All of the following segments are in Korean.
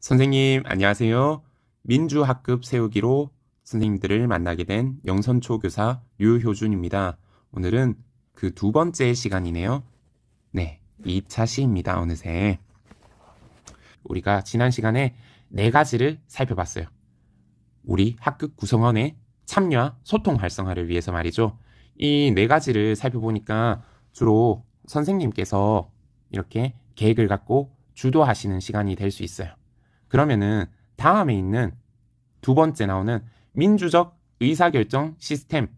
선생님, 안녕하세요. 민주학급 세우기로 선생님들을 만나게 된 영선초 교사 류효준입니다. 오늘은 그 두 번째 시간이네요. 네, 2차 시입니다, 어느새. 우리가 지난 시간에 4가지를 살펴봤어요. 우리 학급 구성원의 참여와 소통 활성화를 위해서 말이죠. 이 4가지를 살펴보니까 주로 선생님께서 이렇게 계획을 갖고 주도하시는 시간이 될 수 있어요. 그러면은 다음에 있는 두 번째 나오는 민주적 의사결정 시스템.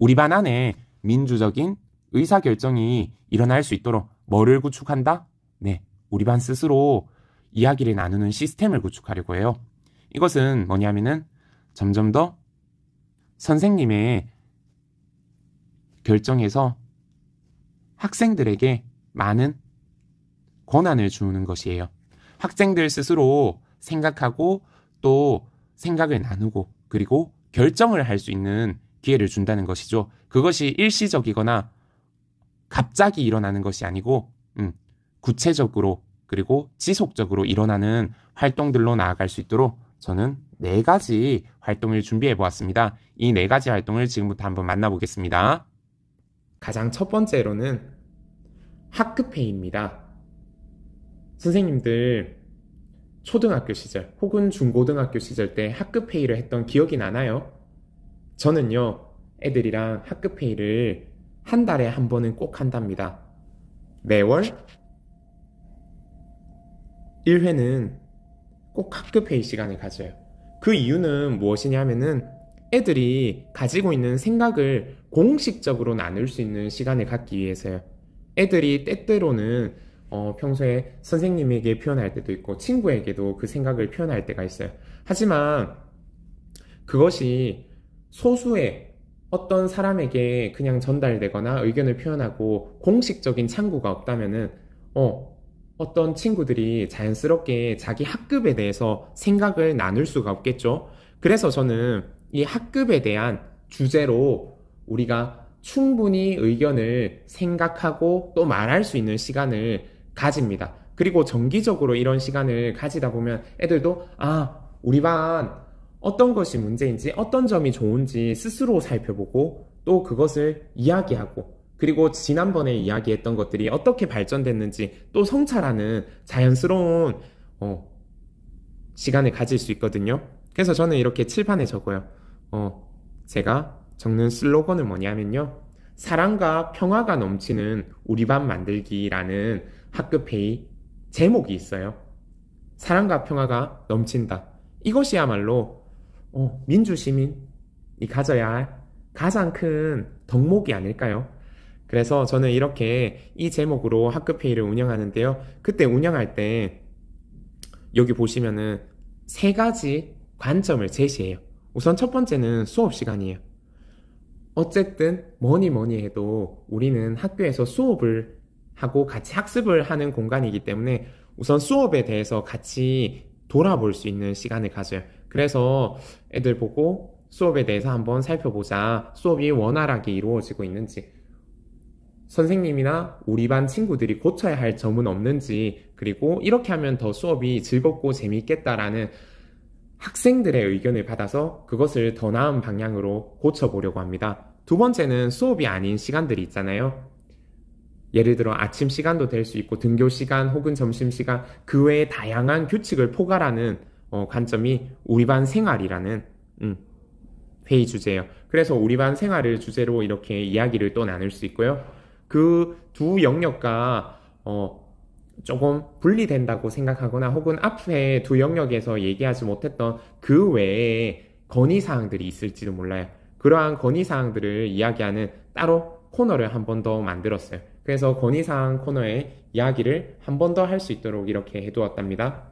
우리 반 안에 민주적인 의사결정이 일어날 수 있도록 뭐를 구축한다? 네, 우리 반 스스로 이야기를 나누는 시스템을 구축하려고 해요. 이것은 뭐냐면은 점점 더 선생님의 결정에서 학생들에게 많은 권한을 주는 것이에요. 학생들 스스로 생각하고 또 생각을 나누고 그리고 결정을 할 수 있는 기회를 준다는 것이죠. 그것이 일시적이거나 갑자기 일어나는 것이 아니고 구체적으로 그리고 지속적으로 일어나는 활동들로 나아갈 수 있도록 저는 4가지 활동을 준비해 보았습니다. 이 4가지 활동을 지금부터 한번 만나보겠습니다. 가장 첫 번째로는 학급회의입니다. 선생님들 초등학교 시절 혹은 중고등학교 시절 때 학급회의를 했던 기억이 나나요? 저는요, 애들이랑 학급회의를 한 달에 한 번은 꼭 한답니다. 매월 1회는 꼭 학급회의 시간을 가져요. 그 이유는 무엇이냐면은 애들이 가지고 있는 생각을 공식적으로 나눌 수 있는 시간을 갖기 위해서요. 애들이 때때로는 평소에 선생님에게 표현할 때도 있고 친구에게도 그 생각을 표현할 때가 있어요. 하지만 그것이 소수의 어떤 사람에게 그냥 전달되거나 의견을 표현하고 공식적인 창구가 없다면은 어떤 친구들이 자연스럽게 자기 학급에 대해서 생각을 나눌 수가 없겠죠. 그래서 저는 이 학급에 대한 주제로 우리가 충분히 의견을 생각하고 또 말할 수 있는 시간을 가집니다. 그리고 정기적으로 이런 시간을 가지다 보면 애들도 우리 반 어떤 것이 문제인지 어떤 점이 좋은지 스스로 살펴보고 또 그것을 이야기하고 그리고 지난번에 이야기했던 것들이 어떻게 발전됐는지 또 성찰하는 자연스러운 시간을 가질 수 있거든요. 그래서 저는 이렇게 칠판에 적어요. 제가 적는 슬로건은 뭐냐면요, 사랑과 평화가 넘치는 우리 반 만들기라는 학급회의 제목이 있어요. 사랑과 평화가 넘친다. 이것이야말로 민주시민이 가져야 할 가장 큰 덕목이 아닐까요? 그래서 저는 이렇게 이 제목으로 학급회의를 운영하는데요. 그때 운영할 때 여기 보시면은 3가지 관점을 제시해요. 우선 첫 번째는 수업 시간이에요. 어쨌든 뭐니 해도 우리는 학교에서 수업을 하고 같이 학습을 하는 공간이기 때문에 우선 수업에 대해서 같이 돌아볼 수 있는 시간을 가져요. 그래서 애들 보고 수업에 대해서 한번 살펴보자. 수업이 원활하게 이루어지고 있는지, 선생님이나 우리 반 친구들이 고쳐야 할 점은 없는지, 그리고 이렇게 하면 더 수업이 즐겁고 재미있겠다라는 학생들의 의견을 받아서 그것을 더 나은 방향으로 고쳐보려고 합니다. 두 번째는 수업이 아닌 시간들이 있잖아요. 예를 들어 아침 시간도 될 수 있고 등교 시간 혹은 점심 시간, 그 외에 다양한 규칙을 포괄하는 관점이 우리 반 생활이라는 회의 주제예요. 그래서 우리 반 생활을 주제로 이렇게 이야기를 또 나눌 수 있고요. 그 두 영역과 조금 분리된다고 생각하거나 혹은 앞에 두 영역에서 얘기하지 못했던 그 외에 건의사항들이 있을지도 몰라요. 그러한 건의사항들을 이야기하는 따로 코너를 한 번 더 만들었어요. 그래서 건의사항 코너에 이야기를 한 번 더 할 수 있도록 이렇게 해두었답니다.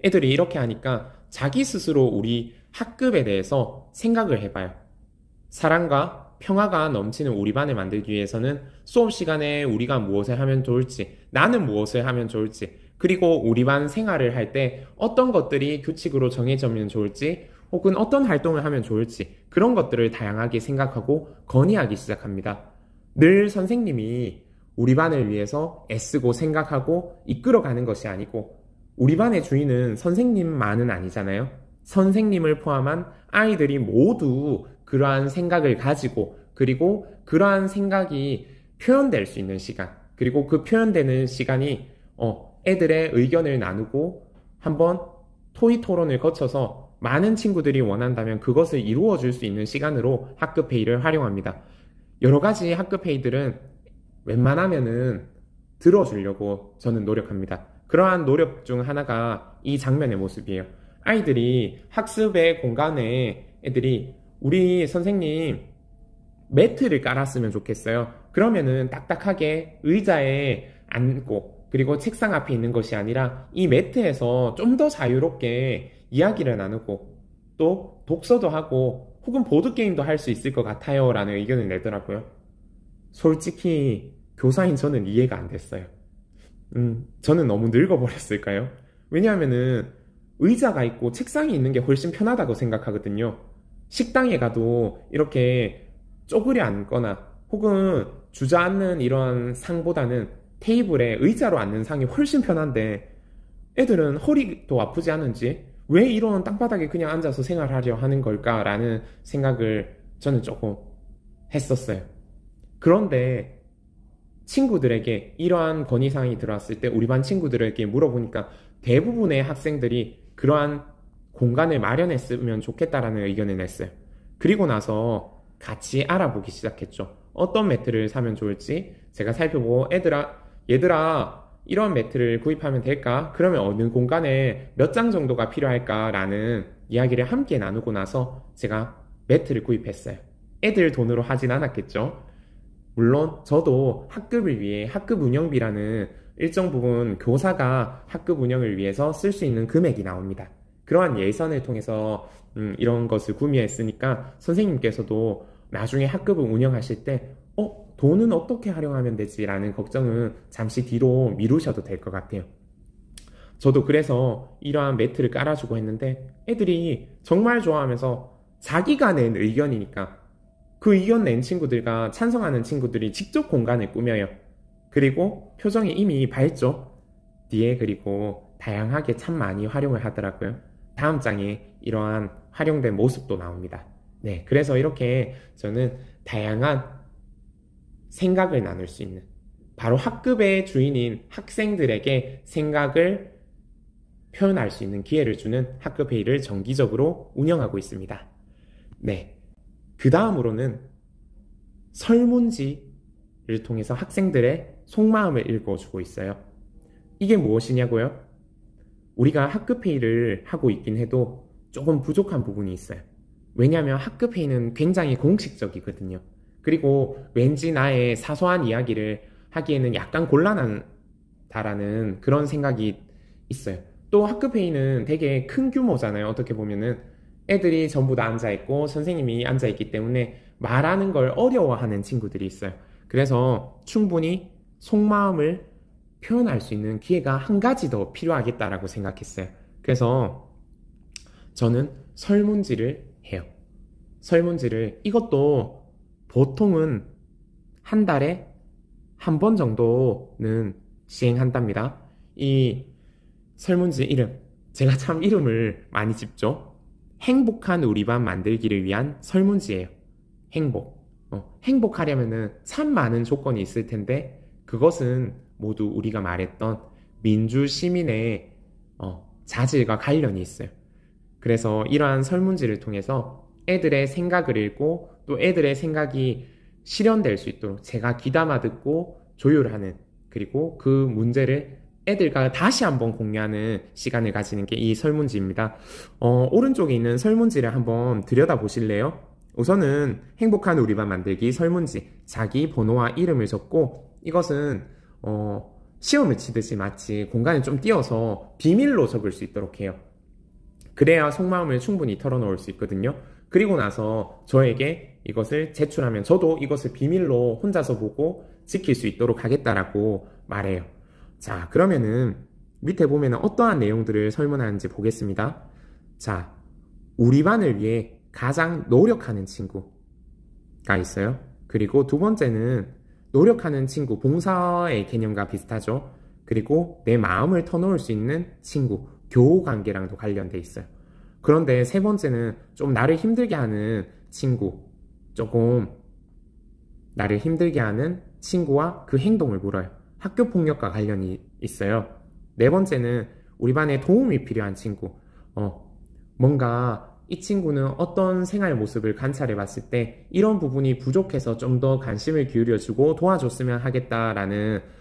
애들이 이렇게 하니까 자기 스스로 우리 학급에 대해서 생각을 해봐요. 사랑과 평화가 넘치는 우리 반을 만들기 위해서는 수업 시간에 우리가 무엇을 하면 좋을지, 나는 무엇을 하면 좋을지, 그리고 우리 반 생활을 할 때 어떤 것들이 규칙으로 정해지면 좋을지 혹은 어떤 활동을 하면 좋을지, 그런 것들을 다양하게 생각하고 건의하기 시작합니다. 늘 선생님이 우리 반을 위해서 애쓰고 생각하고 이끌어가는 것이 아니고 우리 반의 주인은 선생님만은 아니잖아요. 선생님을 포함한 아이들이 모두 그러한 생각을 가지고, 그리고 그러한 생각이 표현될 수 있는 시간, 그리고 그 표현되는 시간이 애들의 의견을 나누고 한번 토의 토론을 거쳐서 많은 친구들이 원한다면 그것을 이루어 줄 수 있는 시간으로 학급회의를 활용합니다. 여러 가지 학급회의들은 웬만하면은 들어주려고 저는 노력합니다. 그러한 노력 중 하나가 이 장면의 모습이에요. 아이들이 학습의 공간에 애들이 우리 선생님 매트를 깔았으면 좋겠어요. 그러면은 딱딱하게 의자에 앉고 그리고 책상 앞에 있는 것이 아니라 이 매트에서 좀 더 자유롭게 이야기를 나누고 또 독서도 하고 혹은 보드게임도 할 수 있을 것 같아요 라는 의견을 내더라고요. 솔직히 교사인 저는 이해가 안 됐어요. 저는 너무 늙어버렸을까요? 왜냐하면은 의자가 있고 책상이 있는 게 훨씬 편하다고 생각하거든요. 식당에 가도 이렇게 쪼그려 앉거나 혹은 주저앉는 이런 상보다는 테이블에 의자로 앉는 상이 훨씬 편한데 애들은 허리도 아프지 않은지 왜 이런 땅바닥에 그냥 앉아서 생활하려 하는 걸까라는 생각을 저는 조금 했었어요. 그런데 친구들에게 이러한 건의사항이 들어왔을 때 우리 반 친구들에게 물어보니까 대부분의 학생들이 그러한 공간을 마련했으면 좋겠다라는 의견을 냈어요. 그리고 나서 같이 알아보기 시작했죠. 어떤 매트를 사면 좋을지 제가 살펴보고 얘들아 이런 매트를 구입하면 될까? 그러면 어느 공간에 몇 장 정도가 필요할까? 라는 이야기를 함께 나누고 나서 제가 매트를 구입했어요. 애들 돈으로 하진 않았겠죠. 물론 저도 학급을 위해 학급 운영비라는 일정 부분 교사가 학급 운영을 위해서 쓸 수 있는 금액이 나옵니다. 그러한 예산을 통해서 이런 것을 구매했으니까 선생님께서도 나중에 학급을 운영하실 때 돈은 어떻게 활용하면 되지? 라는 걱정은 잠시 뒤로 미루셔도 될 것 같아요. 저도 그래서 이러한 매트를 깔아주고 했는데 애들이 정말 좋아하면서 자기가 낸 의견이니까 그 의견 낸 친구들과 찬성하는 친구들이 직접 공간을 꾸며요. 그리고 표정이 이미 밝죠? 뒤에 그리고 다양하게 참 많이 활용을 하더라고요. 다음 장에 이러한 활용된 모습도 나옵니다. 네, 그래서 이렇게 저는 다양한 생각을 나눌 수 있는 바로 학급의 주인인 학생들에게 생각을 표현할 수 있는 기회를 주는 학급회의를 정기적으로 운영하고 있습니다. 네, 그 다음으로는 설문지를 통해서 학생들의 속마음을 읽어주고 있어요. 이게 무엇이냐고요? 우리가 학급회의를 하고 있긴 해도 조금 부족한 부분이 있어요. 왜냐하면 학급회의는 굉장히 공식적이거든요. 그리고 왠지 나의 사소한 이야기를 하기에는 약간 곤란하다라는 그런 생각이 있어요. 또 학급회의는 되게 큰 규모잖아요. 어떻게 보면은 애들이 전부 다 앉아있고 선생님이 앉아있기 때문에 말하는 걸 어려워하는 친구들이 있어요. 그래서 충분히 속마음을 표현할 수 있는 기회가 한 가지 더 필요하겠다라고 생각했어요. 그래서 저는 설문지를 해요. 설문지를 이것도 보통은 한 달에 한 번 정도는 시행한답니다. 이 설문지 이름, 제가 참 이름을 많이 짓죠. 행복한 우리 반 만들기를 위한 설문지예요. 행복. 행복하려면은 참 많은 조건이 있을 텐데 그것은 모두 우리가 말했던 민주 시민의 자질과 관련이 있어요. 그래서 이러한 설문지를 통해서 애들의 생각을 읽고 또 애들의 생각이 실현될 수 있도록 제가 귀담아 듣고 조율하는, 그리고 그 문제를 애들과 다시 한번 공유하는 시간을 가지는 게 이 설문지입니다. 오른쪽에 있는 설문지를 한번 들여다 보실래요? 우선은 행복한 우리 반 만들기 설문지, 자기 번호와 이름을 적고 이것은 시험을 치듯이 마치 공간을 좀 띄워서 비밀로 적을 수 있도록 해요. 그래야 속마음을 충분히 털어놓을 수 있거든요. 그리고 나서 저에게 이것을 제출하면 저도 이것을 비밀로 혼자서 보고 지킬 수 있도록 하겠다라고 말해요. 자, 그러면은 밑에 보면 어떠한 내용들을 설문하는지 보겠습니다. 자, 우리 반을 위해 가장 노력하는 친구가 있어요. 그리고 두 번째는 노력하는 친구, 봉사의 개념과 비슷하죠. 그리고 내 마음을 터놓을 수 있는 친구, 교우 관계랑도 관련돼 있어요. 그런데 세 번째는 좀 나를 힘들게 하는 친구, 조금 나를 힘들게 하는 친구와 그 행동을 물어요. 학교 폭력과 관련이 있어요. 네 번째는 우리 반에 도움이 필요한 친구. 뭔가 이 친구는 어떤 생활 모습을 관찰해 봤을 때 이런 부분이 부족해서 좀 더 관심을 기울여주고 도와줬으면 하겠다라는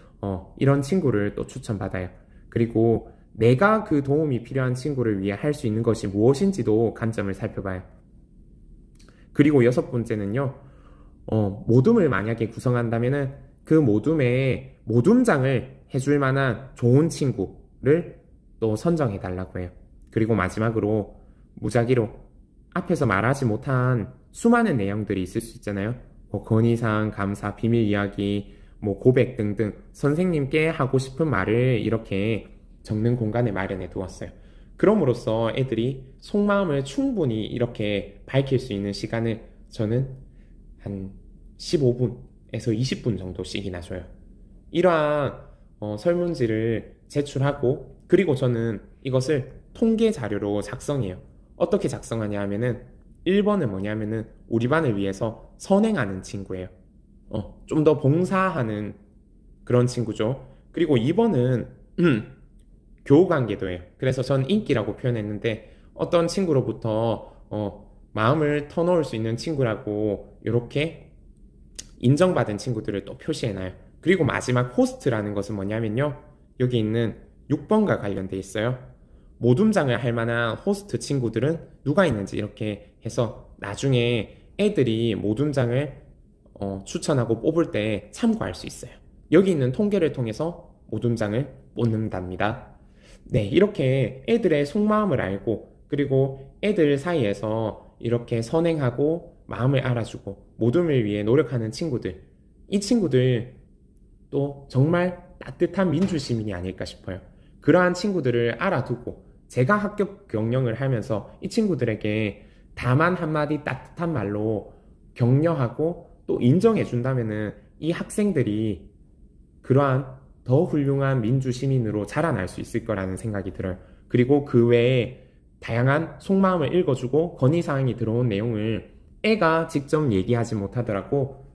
이런 친구를 또 추천받아요. 그리고 내가 그 도움이 필요한 친구를 위해 할 수 있는 것이 무엇인지도 관점을 살펴봐요. 그리고 여섯 번째는요, 모둠을 만약에 구성한다면은 그 모둠에 모둠장을 해줄 만한 좋은 친구를 또 선정해 달라고 해요. 그리고 마지막으로 무작위로 앞에서 말하지 못한 수많은 내용들이 있을 수 있잖아요. 뭐 건의사항, 감사, 비밀 이야기, 뭐 고백 등등 선생님께 하고 싶은 말을 이렇게 적는 공간을 마련해 두었어요. 그럼으로써 애들이 속마음을 충분히 이렇게 밝힐 수 있는 시간을 저는 한 15분에서 20분 정도씩이나 줘요. 이러한 설문지를 제출하고 그리고 저는 이것을 통계 자료로 작성해요. 어떻게 작성하냐 하면은 1번은 뭐냐면은 우리 반을 위해서 선행하는 친구예요. 좀 더 봉사하는 그런 친구죠. 그리고 2번은 교우관계도 해요. 그래서 전 인기라고 표현했는데 어떤 친구로부터 마음을 터놓을 수 있는 친구라고 이렇게 인정받은 친구들을 또 표시해놔요. 그리고 마지막 호스트라는 것은 뭐냐면요, 여기 있는 6번과 관련돼 있어요. 모둠장을 할 만한 호스트 친구들은 누가 있는지 이렇게 해서 나중에 애들이 모둠장을 추천하고 뽑을 때 참고할 수 있어요. 여기 있는 통계를 통해서 모둠장을 뽑는답니다. 네, 이렇게 애들의 속마음을 알고 그리고 애들 사이에서 이렇게 선행하고 마음을 알아주고 모둠을 위해 노력하는 친구들, 이 친구들 또 정말 따뜻한 민주시민이 아닐까 싶어요. 그러한 친구들을 알아두고 제가 학교 경영을 하면서 이 친구들에게 다만 한마디 따뜻한 말로 격려하고 또 인정해 준다면은 이 학생들이 그러한 더 훌륭한 민주시민으로 자라날 수 있을 거라는 생각이 들어요. 그리고 그 외에 다양한 속마음을 읽어주고 건의사항이 들어온 내용을 애가 직접 얘기하지 못하더라도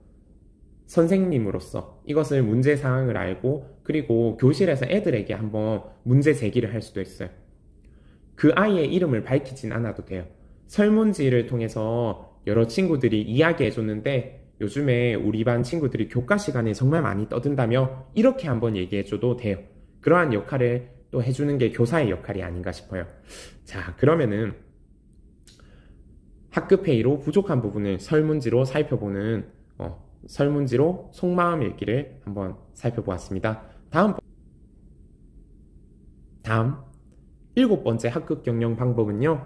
선생님으로서 이것을 문제사항을 알고 그리고 교실에서 애들에게 한번 문제 제기를 할 수도 있어요. 그 아이의 이름을 밝히진 않아도 돼요. 설문지를 통해서 여러 친구들이 이야기해줬는데 요즘에 우리 반 친구들이 교과 시간에 정말 많이 떠든다며 이렇게 한번 얘기해줘도 돼요. 그러한 역할을 또 해주는 게 교사의 역할이 아닌가 싶어요. 자, 그러면은 학급 회의로 부족한 부분을 설문지로 살펴보는 설문지로 속마음 읽기를 한번 살펴보았습니다. 다음 7번째 학급 경영 방법은요,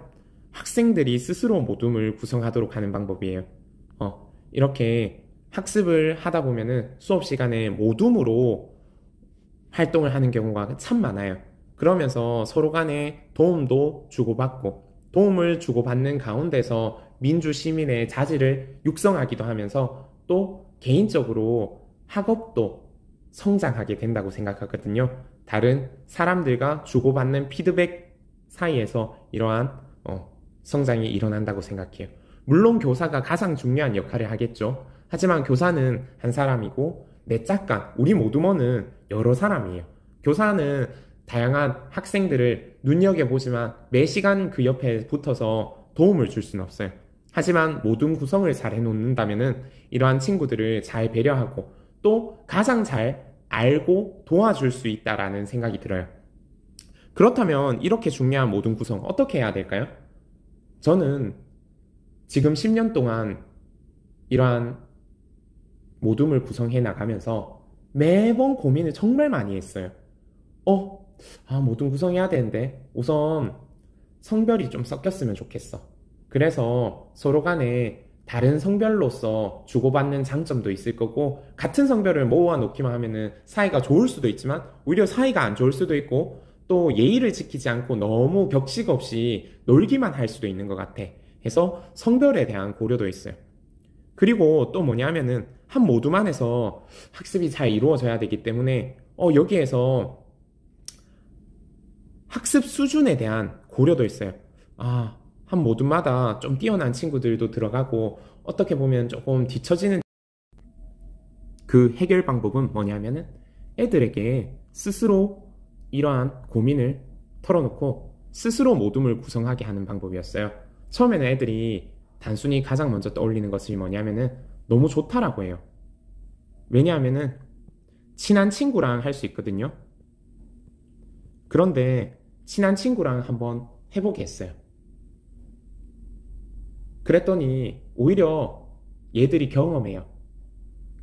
학생들이 스스로 모둠을 구성하도록 하는 방법이에요. 이렇게 학습을 하다 보면은 수업 시간에 모둠으로 활동을 하는 경우가 참 많아요. 그러면서 서로 간에 도움도 주고받고 도움을 주고받는 가운데서 민주시민의 자질을 육성하기도 하면서 또 개인적으로 학업도 성장하게 된다고 생각하거든요. 다른 사람들과 주고받는 피드백 사이에서 이러한 성장이 일어난다고 생각해요. 물론 교사가 가장 중요한 역할을 하겠죠. 하지만 교사는 한 사람이고 내 짝간, 우리 모두모는 여러 사람이에요. 교사는 다양한 학생들을 눈여겨보지만 매 시간 그 옆에 붙어서 도움을 줄 수는 없어요. 하지만 모든 구성을 잘 해놓는다면 이러한 친구들을 잘 배려하고 또 가장 잘 알고 도와줄 수 있다라는 생각이 들어요. 그렇다면 이렇게 중요한 모든 구성 어떻게 해야 될까요? 저는 지금 10년 동안 이러한 모둠을 구성해 나가면서 매번 고민을 정말 많이 했어요. 모둠 구성해야 되는데 우선 성별이 좀 섞였으면 좋겠어. 그래서 서로 간에 다른 성별로서 주고받는 장점도 있을 거고 같은 성별을 모아 놓기만 하면은 사이가 좋을 수도 있지만 오히려 사이가 안 좋을 수도 있고 또 예의를 지키지 않고 너무 격식 없이 놀기만 할 수도 있는 것 같아. 해서 성별에 대한 고려도 있어요. 그리고 또 뭐냐면은 한 모둠 안에서 학습이 잘 이루어져야 되기 때문에 여기에서 학습 수준에 대한 고려도 있어요. 한 모둠마다 좀 뛰어난 친구들도 들어가고 어떻게 보면 조금 뒤처지는 그 해결 방법은 뭐냐면은 애들에게 스스로 이러한 고민을 털어놓고 스스로 모둠을 구성하게 하는 방법이었어요. 처음에는 애들이 단순히 가장 먼저 떠올리는 것이 뭐냐면은 너무 좋다라고 해요. 왜냐하면은 친한 친구랑 할 수 있거든요. 그런데 친한 친구랑 한번 해보게 했어요. 그랬더니 오히려 얘들이 경험해요.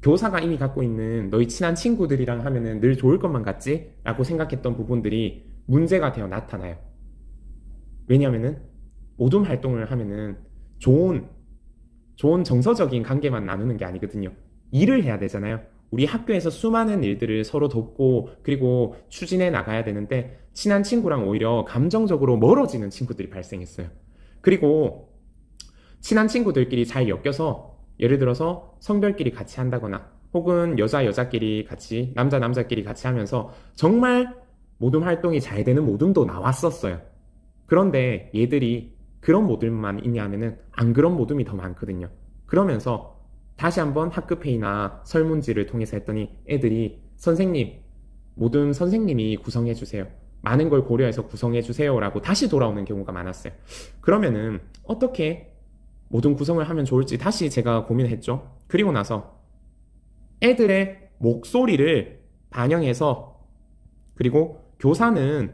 교사가 이미 갖고 있는 너희 친한 친구들이랑 하면은 늘 좋을 것만 같지? 라고 생각했던 부분들이 문제가 되어 나타나요. 왜냐하면은 모둠 활동을 하면은 좋은 정서적인 관계만 나누는 게 아니거든요. 일을 해야 되잖아요. 우리 학교에서 수많은 일들을 서로 돕고 그리고 추진해 나가야 되는데 친한 친구랑 오히려 감정적으로 멀어지는 친구들이 발생했어요. 그리고 친한 친구들끼리 잘 엮여서 예를 들어서 성별끼리 같이 한다거나 혹은 여자끼리 같이 남자끼리 같이 하면서 정말 모둠 활동이 잘 되는 모둠도 나왔었어요. 그런데 얘들이 그런 모둠만 있냐면은 안 그런 모둠이 더 많거든요. 그러면서 다시 한번 학급회의나 설문지를 통해서 했더니 애들이 선생님, 모둠 선생님이 구성해주세요. 많은 걸 고려해서 구성해주세요 라고 다시 돌아오는 경우가 많았어요. 그러면은 어떻게 모둠 구성을 하면 좋을지 다시 제가 고민을 했죠. 그리고 나서 애들의 목소리를 반영해서 그리고 교사는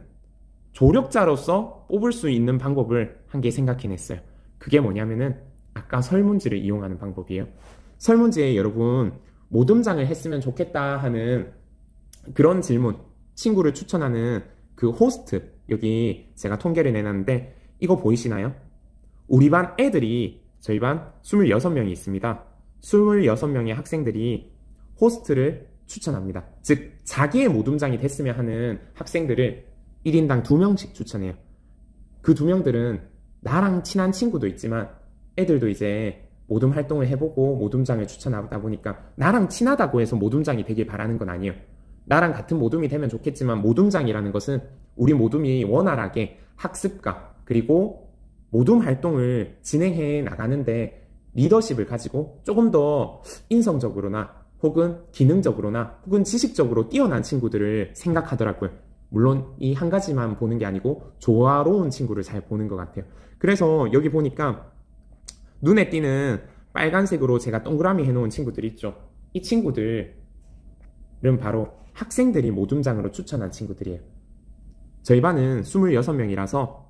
조력자로서 뽑을 수 있는 방법을 한 개 생각해냈어요. 그게 뭐냐면은 아까 설문지를 이용하는 방법이에요. 설문지에 여러분 모둠장을 했으면 좋겠다 하는 그런 질문, 친구를 추천하는 그 호스트, 여기 제가 통계를 내놨는데 이거 보이시나요? 우리 반 애들이, 저희 반 26명이 있습니다. 26명의 학생들이 호스트를 추천합니다. 즉 자기의 모둠장이 됐으면 하는 학생들을 1인당 2명씩 추천해요. 그 2명들은 나랑 친한 친구도 있지만 애들도 이제 모둠 활동을 해보고 모둠장을 추천하다 보니까 나랑 친하다고 해서 모둠장이 되길 바라는 건 아니에요. 나랑 같은 모둠이 되면 좋겠지만 모둠장이라는 것은 우리 모둠이 원활하게 학습과 그리고 모둠 활동을 진행해 나가는데 리더십을 가지고 조금 더 인성적으로나 혹은 기능적으로나 혹은 지식적으로 뛰어난 친구들을 생각하더라고요. 물론 이 한 가지만 보는 게 아니고 조화로운 친구를 잘 보는 것 같아요. 그래서 여기 보니까 눈에 띄는 빨간색으로 제가 동그라미 해놓은 친구들이 있죠. 이 친구들은 바로 학생들이 모둠장으로 추천한 친구들이에요. 저희 반은 26명이라서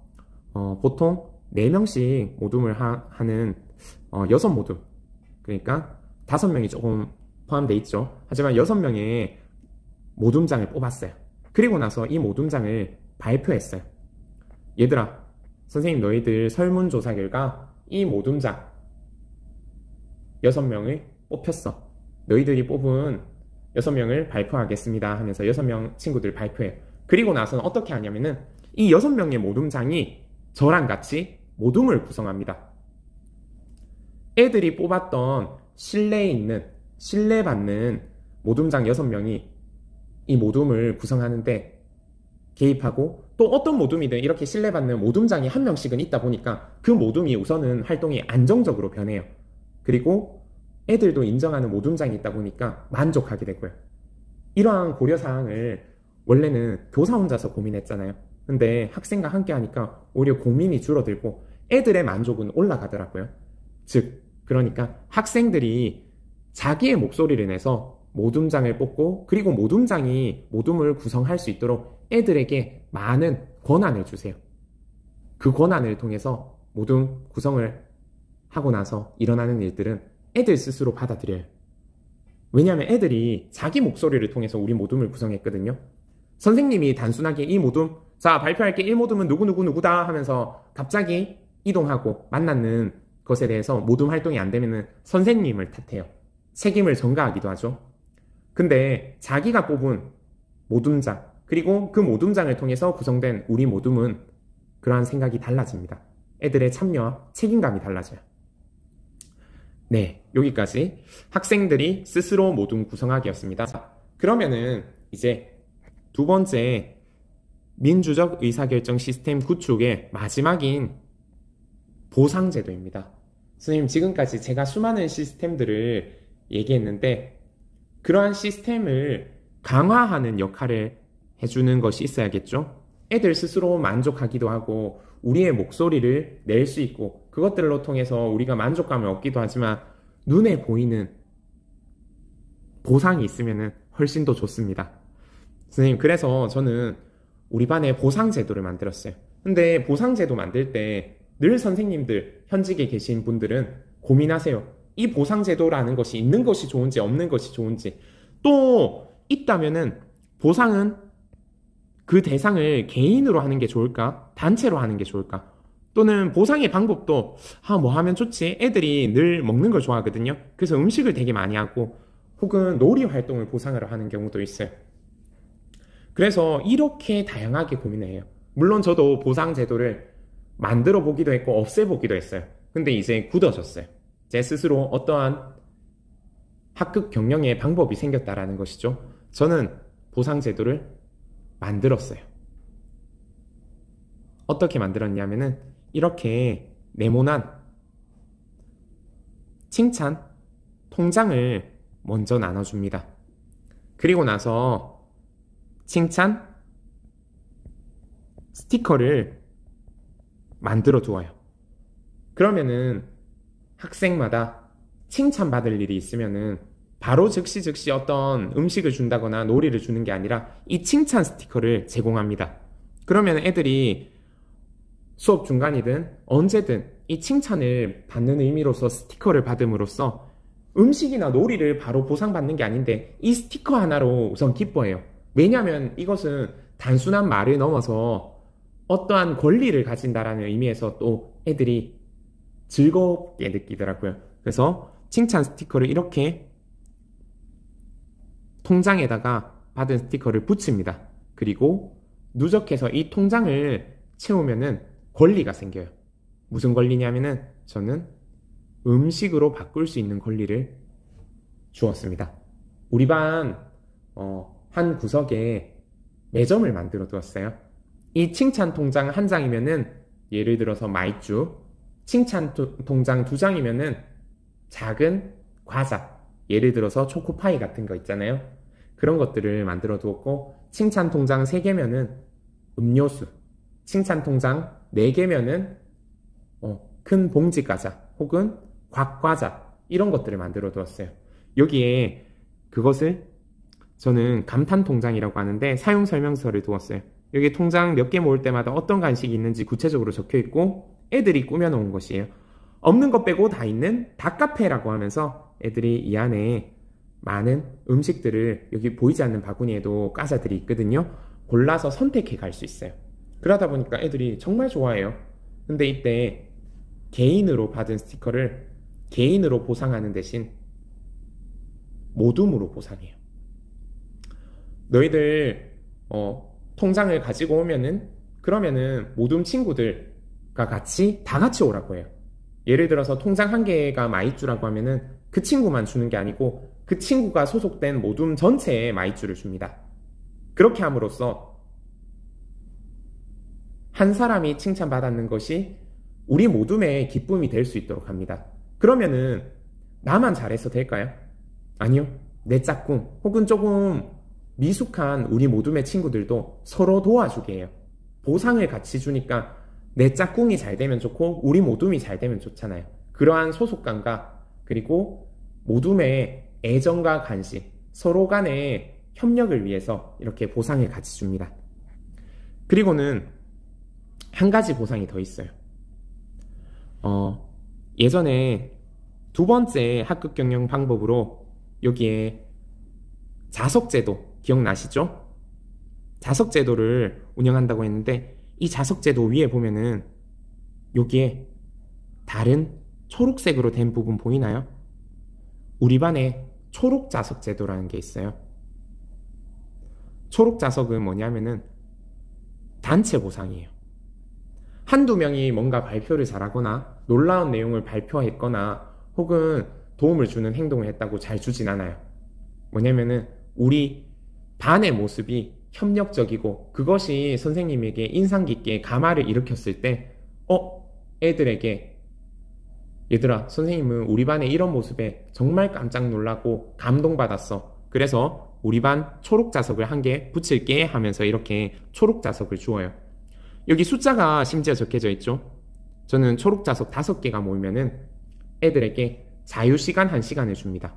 보통 4명씩 모둠을 하는 여섯 모둠, 그러니까 5명이 조금 포함되어 있죠. 하지만 6명의 모둠장을 뽑았어요. 그리고 나서 이 모둠장을 발표했어요. 얘들아, 선생님 너희들 설문조사 결과 이 모둠장 6명을 뽑혔어. 너희들이 뽑은 6명을 발표하겠습니다 하면서 6명 친구들 발표해요. 그리고 나서는 어떻게 하냐면은 이 6명의 모둠장이 저랑 같이 모둠을 구성합니다. 애들이 뽑았던 신뢰받는 모둠장 6명이 이 모둠을 구성하는데 개입하고 또 어떤 모둠이든 이렇게 신뢰받는 모둠장이 한 명씩은 있다 보니까 그 모둠이 우선은 활동이 안정적으로 변해요. 그리고 애들도 인정하는 모둠장이 있다 보니까 만족하게 되고요. 이러한 고려사항을 원래는 교사 혼자서 고민했잖아요. 근데 학생과 함께 하니까 오히려 고민이 줄어들고 애들의 만족은 올라가더라고요. 즉, 그러니까 학생들이 자기의 목소리를 내서 모둠장을 뽑고 그리고 모둠장이 모둠을 구성할 수 있도록 애들에게 많은 권한을 주세요. 그 권한을 통해서 모둠 구성을 하고 나서 일어나는 일들은 애들 스스로 받아들여요. 왜냐하면 애들이 자기 목소리를 통해서 우리 모둠을 구성했거든요. 선생님이 단순하게 이 모둠, 자 발표할게 1모둠은 누구누구누구다 하면서 갑자기 이동하고 만나는 것에 대해서 모둠 활동이 안 되면 선생님을 탓해요. 책임을 전가하기도 하죠. 근데 자기가 뽑은 모둠장, 그리고 그 모둠장을 통해서 구성된 우리 모둠은 그러한 생각이 달라집니다. 애들의 참여와 책임감이 달라져요. 네, 여기까지 학생들이 스스로 모둠 구성하기였습니다. 그러면은 이제 두 번째 민주적 의사결정 시스템 구축의 마지막인 보상제도입니다. 선생님, 지금까지 제가 수많은 시스템들을 얘기했는데 그러한 시스템을 강화하는 역할을 해주는 것이 있어야겠죠. 애들 스스로 만족하기도 하고 우리의 목소리를 낼 수 있고 그것들로 통해서 우리가 만족감을 얻기도 하지만 눈에 보이는 보상이 있으면 훨씬 더 좋습니다. 선생님, 그래서 저는 우리 반에 보상제도를 만들었어요. 근데 보상제도 만들 때 늘 선생님들, 현직에 계신 분들은 고민하세요. 이 보상제도라는 것이 있는 것이 좋은지 없는 것이 좋은지, 또 있다면은 보상은 그 대상을 개인으로 하는 게 좋을까? 단체로 하는 게 좋을까? 또는 보상의 방법도 뭐 하면 좋지? 애들이 늘 먹는 걸 좋아하거든요. 그래서 음식을 되게 많이 하고 혹은 놀이 활동을 보상으로 하는 경우도 있어요. 그래서 이렇게 다양하게 고민해요. 물론 저도 보상 제도를 만들어 보기도 했고 없애보기도 했어요. 근데 이제 굳어졌어요. 제 스스로 어떠한 학급 경영의 방법이 생겼다라는 것이죠. 저는 보상 제도를 만들었어요. 어떻게 만들었냐면은 이렇게 네모난 칭찬 통장을 먼저 나눠줍니다. 그리고 나서 칭찬 스티커를 만들어 두어요. 그러면은 학생마다 칭찬받을 일이 있으면은 바로 즉시 어떤 음식을 준다거나 놀이를 주는 게 아니라 이 칭찬 스티커를 제공합니다. 그러면 애들이 수업 중간이든 언제든 이 칭찬을 받는 의미로서 스티커를 받음으로써 음식이나 놀이를 바로 보상받는 게 아닌데 이 스티커 하나로 우선 기뻐해요. 왜냐하면 이것은 단순한 말을 넘어서 어떠한 권리를 가진다라는 의미에서 또 애들이 즐겁게 느끼더라고요. 그래서 칭찬 스티커를 이렇게 통장에다가 받은 스티커를 붙입니다. 그리고 누적해서 이 통장을 채우면은 권리가 생겨요. 무슨 권리냐면은 저는 음식으로 바꿀 수 있는 권리를 주었습니다. 우리 반 한 구석에 매점을 만들어 두었어요. 이 칭찬 통장 한 장이면은 예를 들어서 마이쮸, 칭찬 통장 2장이면은 작은 과자, 예를 들어서 초코파이 같은 거 있잖아요. 그런 것들을 만들어 두었고, 칭찬 통장 3개면은 음료수, 칭찬 통장 4개면은 큰 봉지 과자 혹은 곽과자, 이런 것들을 만들어 두었어요. 여기에 그것을 저는 감탄 통장이라고 하는데 사용 설명서를 두었어요. 여기 통장 몇 개 모을 때마다 어떤 간식이 있는지 구체적으로 적혀 있고 애들이 꾸며놓은 것이에요. 없는 것 빼고 다 있는 닭카페라고 하면서 애들이 이 안에 많은 음식들을, 여기 보이지 않는 바구니에도 과자들이 있거든요. 골라서 선택해 갈 수 있어요. 그러다 보니까 애들이 정말 좋아해요. 근데 이때 개인으로 받은 스티커를 개인으로 보상하는 대신 모둠으로 보상해요. 너희들 통장을 가지고 오면은, 그러면은 모둠 친구들과 다 같이 오라고 해요. 예를 들어서 통장 1개가 마이쮸라고 하면은 그 친구만 주는 게 아니고 그 친구가 소속된 모둠 전체에 마이쮸를 줍니다. 그렇게 함으로써 한 사람이 칭찬받았는 것이 우리 모둠의 기쁨이 될 수 있도록 합니다. 그러면은 나만 잘해서 될까요? 아니요. 내 짝꿍 혹은 조금 미숙한 우리 모둠의 친구들도 서로 도와주게 해요. 보상을 같이 주니까 내 짝꿍이 잘 되면 좋고 우리 모둠이 잘 되면 좋잖아요. 그러한 소속감과 그리고 모둠의 애정과 관심, 서로 간의 협력을 위해서 이렇게 보상을 같이 줍니다. 그리고는 한 가지 보상이 더 있어요. 예전에 2번째 학급 경영 방법으로 여기에 자석제도 기억나시죠? 자석제도를 운영한다고 했는데 이 자석제도 위에 보면은 여기에 다른 초록색으로 된 부분 보이나요? 우리 반에 초록자석제도라는 게 있어요. 초록자석은 뭐냐면은 단체 보상이에요. 한두 명이 뭔가 발표를 잘하거나 놀라운 내용을 발표했거나 혹은 도움을 주는 행동을 했다고 잘 주진 않아요. 뭐냐면은 우리 반의 모습이 협력적이고 그것이 선생님에게 인상 깊게 감화를 일으켰을 때 애들에게 얘들아, 선생님은 우리 반의 이런 모습에 정말 깜짝 놀라고 감동받았어. 그래서 우리 반 초록 자석을 한 개 붙일게 하면서 이렇게 초록 자석을 주어요. 여기 숫자가 심지어 적혀져 있죠. 저는 초록 자석 5개가 모이면은 애들에게 자유시간 1시간을 줍니다.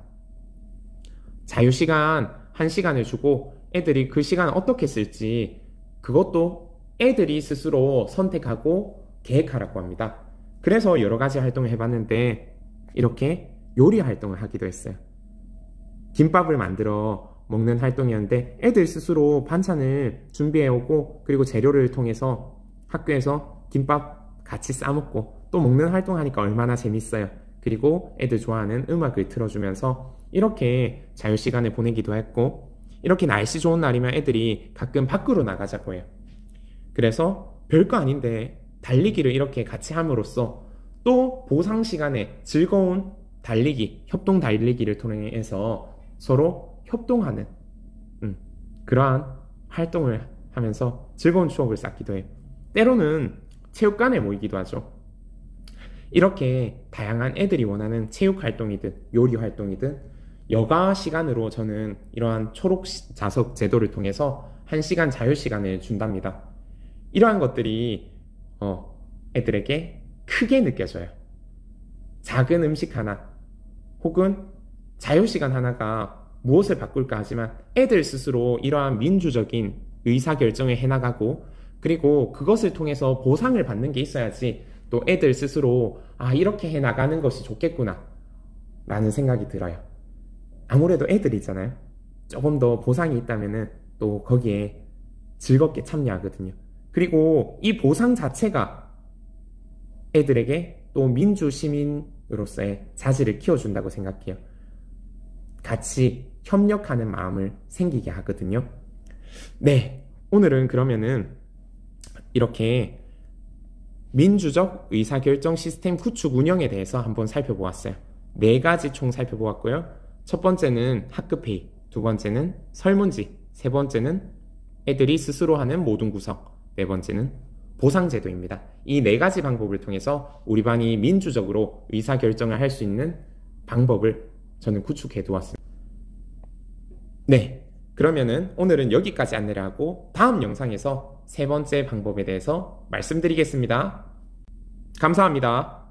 자유시간 1시간을 주고 애들이 그 시간 어떻게 쓸지 그것도 애들이 스스로 선택하고 계획하라고 합니다. 그래서 여러 가지 활동을 해봤는데 이렇게 요리 활동을 하기도 했어요. 김밥을 만들어 먹는 활동이었는데 애들 스스로 반찬을 준비해오고 그리고 재료를 통해서 학교에서 김밥 같이 싸먹고 또 먹는 활동하니까 얼마나 재밌어요. 그리고 애들 좋아하는 음악을 틀어주면서 이렇게 자유시간을 보내기도 했고 이렇게 날씨 좋은 날이면 애들이 가끔 밖으로 나가자고 해요. 그래서 별거 아닌데 달리기를 이렇게 같이 함으로써 또 보상 시간에 즐거운 달리기, 협동 달리기를 통해서 서로 협동하는 그러한 활동을 하면서 즐거운 추억을 쌓기도 해요. 때로는 체육관에 모이기도 하죠. 이렇게 다양한 애들이 원하는 체육 활동이든 요리 활동이든 여가 시간으로 저는 이러한 초록 자석 제도를 통해서 1시간 자유시간을 준답니다. 이러한 것들이 애들에게 크게 느껴져요. 작은 음식 하나 혹은 자유시간 하나가 무엇을 바꿀까 하지만 애들 스스로 이러한 민주적인 의사결정을 해나가고 그리고 그것을 통해서 보상을 받는 게 있어야지 또 애들 스스로 이렇게 해나가는 것이 좋겠구나 라는 생각이 들어요. 아무래도 애들이잖아요. 조금 더 보상이 있다면은 또 거기에 즐겁게 참여하거든요. 그리고 이 보상 자체가 애들에게 또 민주시민으로서의 자질을 키워준다고 생각해요. 같이 협력하는 마음을 생기게 하거든요. 네, 오늘은 그러면은 이렇게 민주적 의사결정 시스템 구축 운영에 대해서 한번 살펴보았어요. 4가지 총 살펴보았고요. 첫 번째는 학급회의, 두 번째는 설문지, 세 번째는 애들이 스스로 하는 모든 구성, 네 번째는 보상제도입니다. 이 4가지 방법을 통해서 우리 반이 민주적으로 의사결정을 할 수 있는 방법을 저는 구축해 두었습니다. 네, 그러면은 오늘은 여기까지 안내를 하고 다음 영상에서 3번째 방법에 대해서 말씀드리겠습니다. 감사합니다.